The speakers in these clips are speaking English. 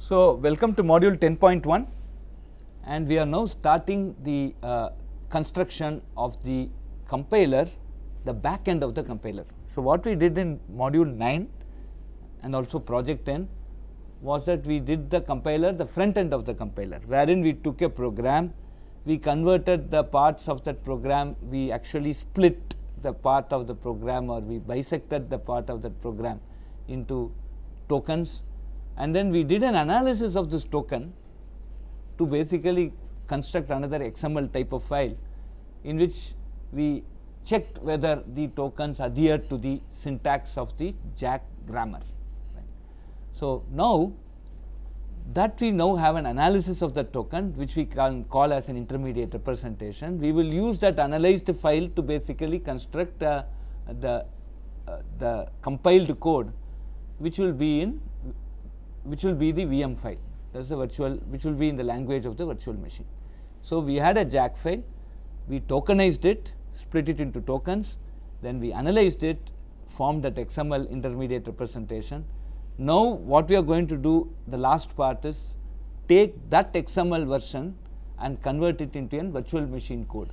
So, welcome to module 10.1, and we are now starting the construction of the compiler, the back end of the compiler. So, what we did in module 9 and also project 10 was that we did the compiler, the front end of the compiler, wherein we took a program, we converted the parts of that program, we actually split the part of the program, or we bisected the part of that program into tokens, and then we did an analysis of this token to basically construct another XML type of file in which we checked whether the tokens adhered to the syntax of the Jack grammar. Right. So, now that we now have an analysis of the token, which we can call as an intermediate representation, we will use that analyzed file to basically construct the compiled code, which will be the VM file. That is the virtual, which will be in the language of the virtual machine. So, we had a Jack file, we tokenized it, split it into tokens, then we analyzed it, formed that XML intermediate representation. Now, what we are going to do, the last part, is take that XML version and convert it into a virtual machine code.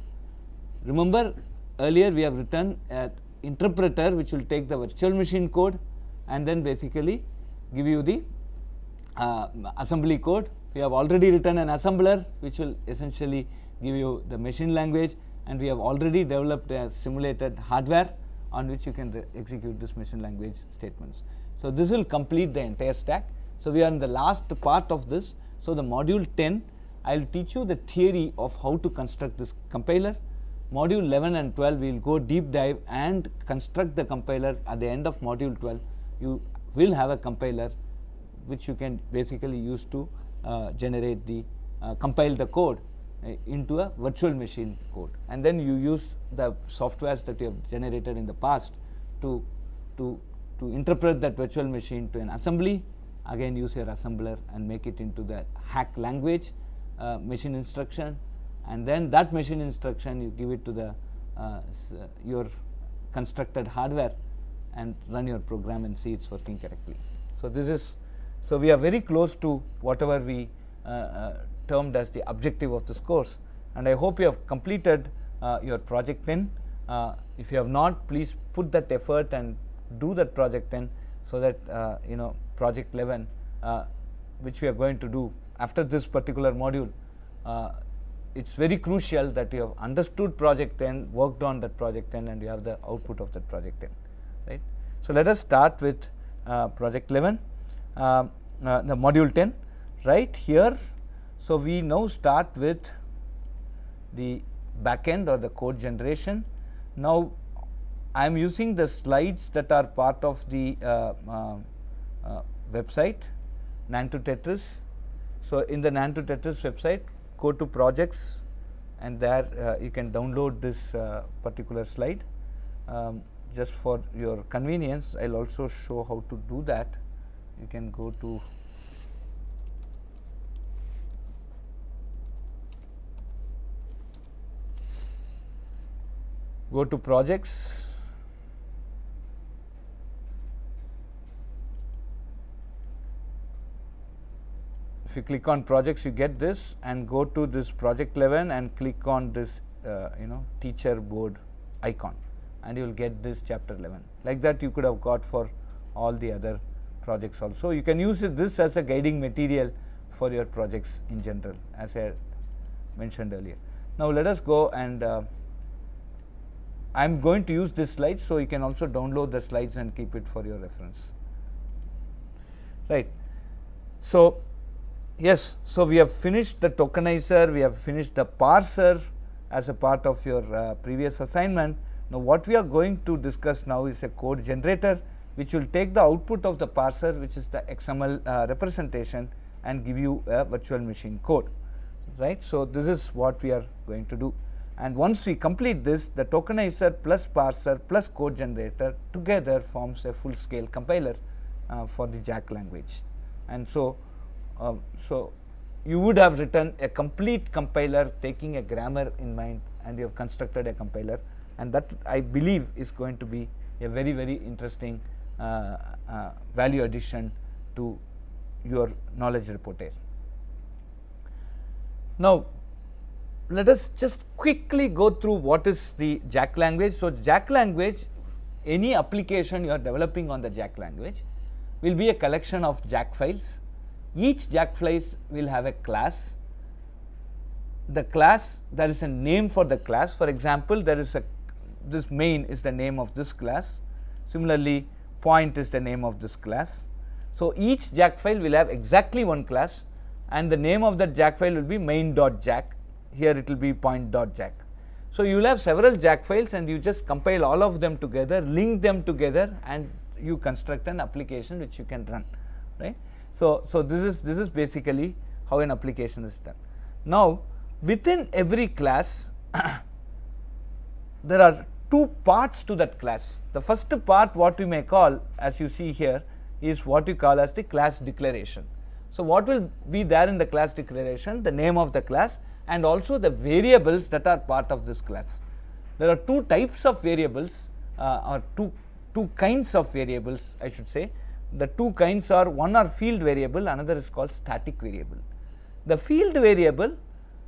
Remember, earlier we have written an interpreter which will take the virtual machine code and then basically give you the assembly code. We have already written an assembler which will essentially give you the machine language, and we have already developed a simulated hardware on which you can execute this machine language statements. So, this will complete the entire stack. So, we are in the last part of this. So, the module 10, I will teach you the theory of how to construct this compiler. Module 11 and 12, we will go deep dive and construct the compiler. At the end of module 12, you will have a compiler which you can basically use to generate the compile the code into a virtual machine code, and then you use the softwares that you have generated in the past to interpret that virtual machine to an assembly. Again, use your assembler and make it into the hack language machine instruction, and then that machine instruction you give it to the your constructed hardware and run your program and see it's working correctly. So, this is, so we are very close to whatever we termed as the objective of this course, and I hope you have completed your project 10. If you have not, please put that effort and do that project 10, so that project 11, which we are going to do after this particular module, it's very crucial that you have understood project 10, worked on that project 10, and you have the output of that project 10. Right. So, let us start with project 11, the module 10 right here. So, we now start with the backend or the code generation. Now, I am using the slides that are part of the website NAN2Tetris. So, in the NAN2Tetris website, go to projects, and there you can download this particular slide. Just for your convenience, I will also show how to do that. You can go to projects, if you click on projects, you get this, and go to this project 11 and click on this teacher board icon, and you will get this chapter 11. Like that you could have got for all the other projects also. You can use this as a guiding material for your projects in general, as I mentioned earlier. Now, let us go, and I am going to use this slide, so you can also download the slides and keep it for your reference. Right. So, yes, so we have finished the tokenizer, we have finished the parser as a part of your previous assignment. Now, what we are going to discuss now is a code generator, which will take the output of the parser, which is the XML representation, and give you a virtual machine code. Right. So, this is what we are going to do, and once we complete this, the tokenizer plus parser plus code generator together forms a full scale compiler for the Jack language. And so, you would have written a complete compiler taking a grammar in mind, and you have constructed a compiler, and that, I believe, is going to be a very, very interesting value addition to your knowledge reporter. Now, let us just quickly go through what is the Jack language. So, Jack language, any application you are developing on the Jack language will be a collection of Jack files. Each Jack files will have a class. The class, there is a name for the class. For example, there is this main is the name of this class. Similarly, point is the name of this class. So, each Jack file will have exactly one class, and the name of that Jack file will be main.jack. Here it will be point.jack. So, you will have several Jack files, and you just compile all of them together, link them together, and you construct an application which you can run, right. So, this is basically how an application is done. Now, within every class there are two parts to that class. The first part, what we may call, as you see here, is what you call as the class declaration. So, what will be there in the class declaration? The name of the class and also the variables that are part of this class. There are two types of variables, or two kinds of variables, I should say. The two kinds are, one are field variable, another is called static variable. The field variable,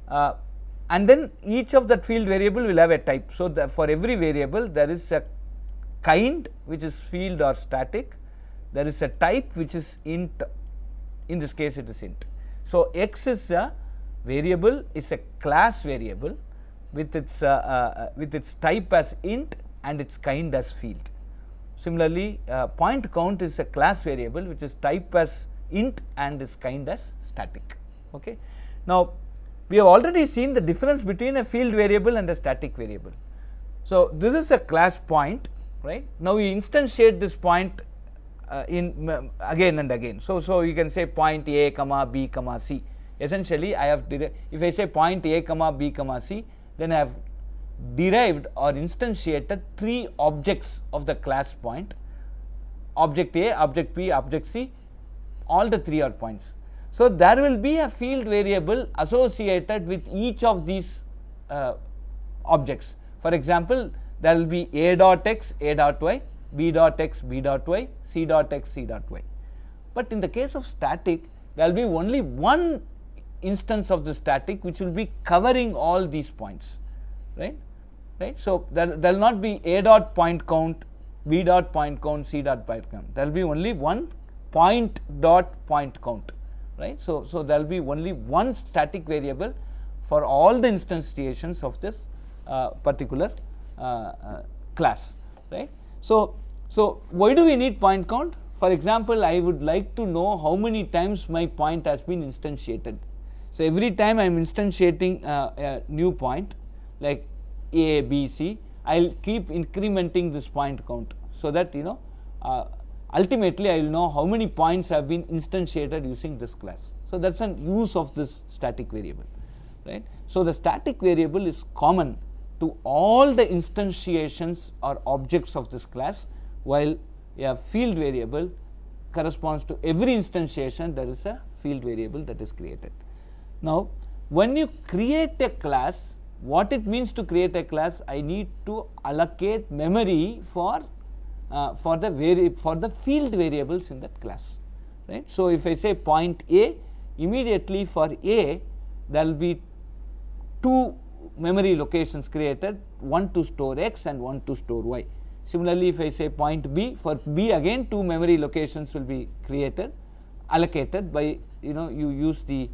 and then each of that field variable will have a type. So, for every variable there is a kind which is field or static, there is a type which is int, in this case it is int. So, x is a variable, is a class variable with its type as int and its kind as field. Similarly, point count is a class variable which is type as int and is kind as static. Okay. Now, we have already seen the difference between a field variable and a static variable. So, this is a class point, right. Now, we instantiate this point in again and again. So, you can say point A comma B comma C. Essentially, I have if I say point A comma B comma C, then I have derived or instantiated three objects of the class point: object A, object B, object C. All the three are points. So, there will be a field variable associated with each of these objects. For example, there will be a dot x, a dot y, b dot x, b dot y, c dot x, c dot y. But in the case of static, there will be only one instance of the static which will be covering all these points, right. So, there will not be a dot point count, b dot point count, c dot point count. There will be only one point dot point count, right. So, there will be only one static variable for all the instantiations of this particular class, right. So, why do we need point count? For example, I would like to know how many times my point has been instantiated. So, every time I am instantiating a new point like A, B, C, I will keep incrementing this point count, so that ultimately I will know how many points have been instantiated using this class. So, that is an use of this static variable, right. So, the static variable is common to all the instantiations or objects of this class, while a field variable corresponds to every instantiation. There is a field variable that is created. Now, when you create a class, what it means to create a class, I need to allocate memory for the field variables in that class, right. So, if I say point A, immediately for A there will be two memory locations created, one to store x and one to store y. Similarly, if I say point B, for B again two memory locations will be created, allocated by you use the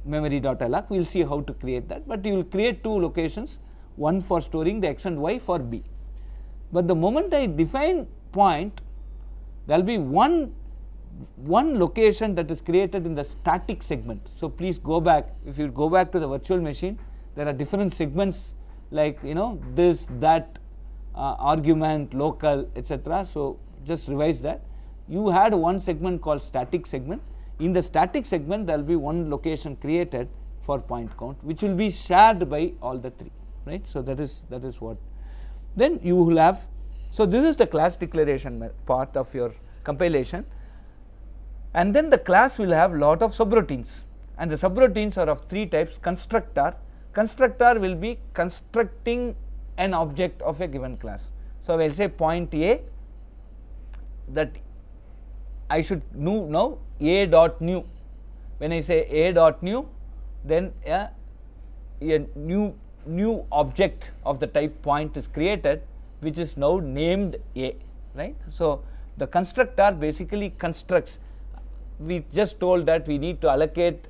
memory.alloc. We will see how to create that, but you will create two locations, one for storing the x and y for B. But the moment I define point, there will be one location that is created in the static segment. So, please go back, if you go back to the virtual machine, there are different segments like this, that, argument, local, etc. So, just revise that. You had one segment called static segment. In the static segment, there will be one location created for point count, which will be shared by all the three, right. So, that is what. Then you will have, so this is the class declaration part of your compilation, and then the class will have lot of subroutines, and the subroutines are of three types. Constructor will be constructing an object of a given class. So, I will say point A, that I should know a dot new. When I say a dot new, then a new object of the type point is created, which is now named a, right. So, the constructor basically constructs. We just told that we need to allocate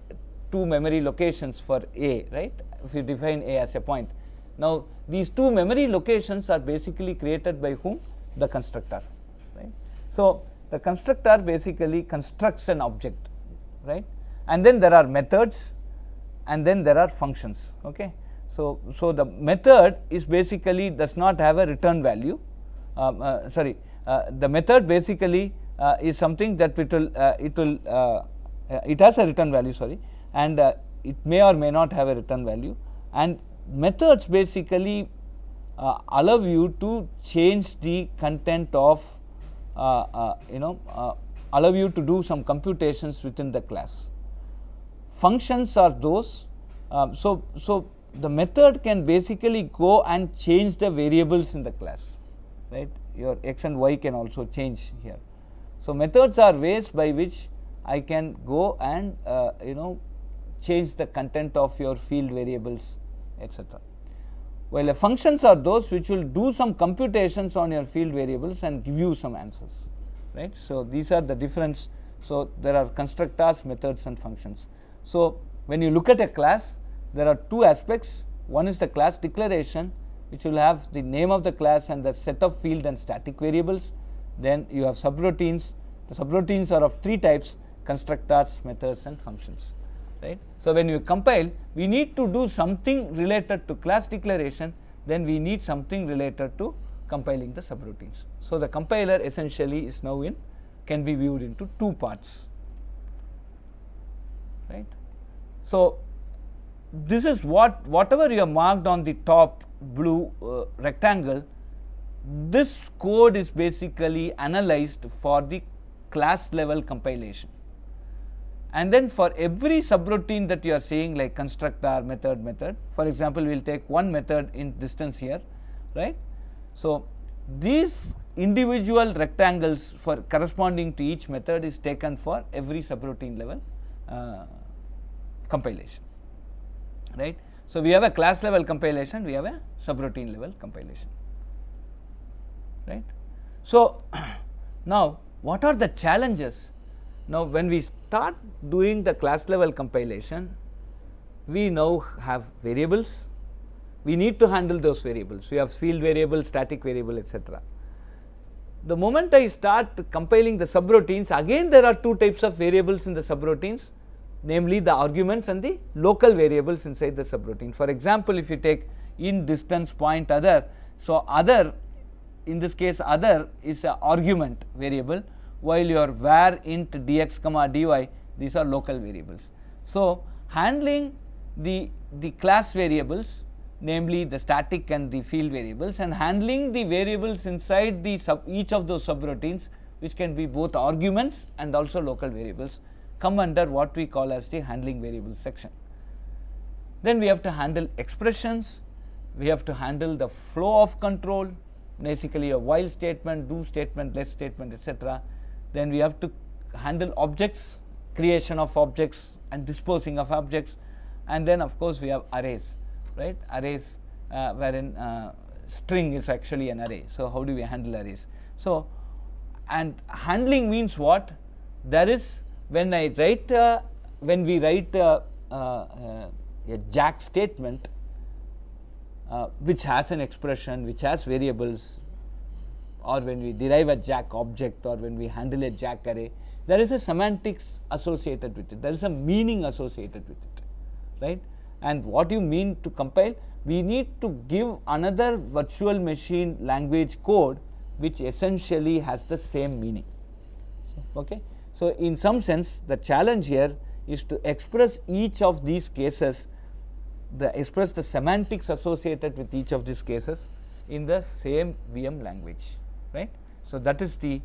2 memory locations for a, right, if you define a as a point. Now, these 2 memory locations are basically created by whom? The constructor, right. So, the constructor basically constructs an object, right, and then there are methods and then there are functions, okay. So, the method is basically does not have a return value, the method basically is something that it has a return value, and it may or may not have a return value, and methods basically allow you to change the content of allow you to do some computations within the class. Functions are those, so the method can basically go and change the variables in the class, right. Your x and y can also change here. So, methods are ways by which I can go and change the content of your field variables, etc. While the functions are those which will do some computations on your field variables and give you some answers, right. So, these are the difference. So, there are constructors, methods and functions. So, when you look at a class, there are 2 aspects. One is the class declaration, which will have the name of the class and the set of field and static variables. Then you have subroutines. The subroutines are of 3 types: constructors, methods and functions, right. So, when you compile, we need to do something related to class declaration, then we need something related to compiling the subroutines. So, the compiler essentially is now can be viewed into 2 parts, right. So, this is whatever you have marked on the top blue rectangle, this code is basically analyzed for the class level compilation. And then for every subroutine that you are seeing, like constructor, method, for example, we will take one method in distance here, right. So, these individual rectangles for corresponding to each method is taken for every subroutine level compilation, right. So, we have a class level compilation, we have a subroutine level compilation, right. So, now what are the challenges? Now, when we start doing the class level compilation, we now have variables, we need to handle those variables. We have field variable, static variable, etc. The moment I start compiling the subroutines, again there are 2 types of variables in the subroutines, namely the arguments and the local variables inside the subroutine. For example, if you take in distance point other, so other, in this case other is an argument variable, while your var int dx comma dy, these are local variables. So, handling the class variables, namely the static and the field variables, and handling the variables inside the each of those subroutines, which can be both arguments and also local variables, come under what we call as the handling variables section. Then we have to handle expressions, we have to handle the flow of control, basically a while statement, do statement, less statement, etc. Then we have to handle objects, creation of objects and disposing of objects, and then of course we have arrays, right, arrays wherein string is actually an array. So, how do we handle arrays? So, and handling means what? There is, when we write a jack statement which has an expression, which has variables, or when we derive a jack object, or when we handle a jack array, there is a semantics associated with it, there is a meaning associated with it, right. And what you mean to compile, we need to give another virtual machine language code which essentially has the same meaning, okay. So, in some sense the challenge here is to express each of these cases, express the semantics associated with each of these cases in the same VM language, right. So, that is the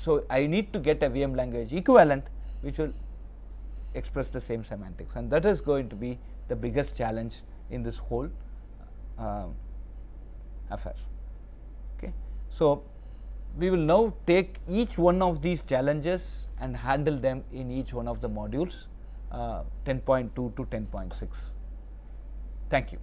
so I need to get a VM language equivalent which will express the same semantics, and that is going to be the biggest challenge in this whole affair, okay. So, we will now take each one of these challenges and handle them in each one of the modules 10.2 to 10.6. Thank you.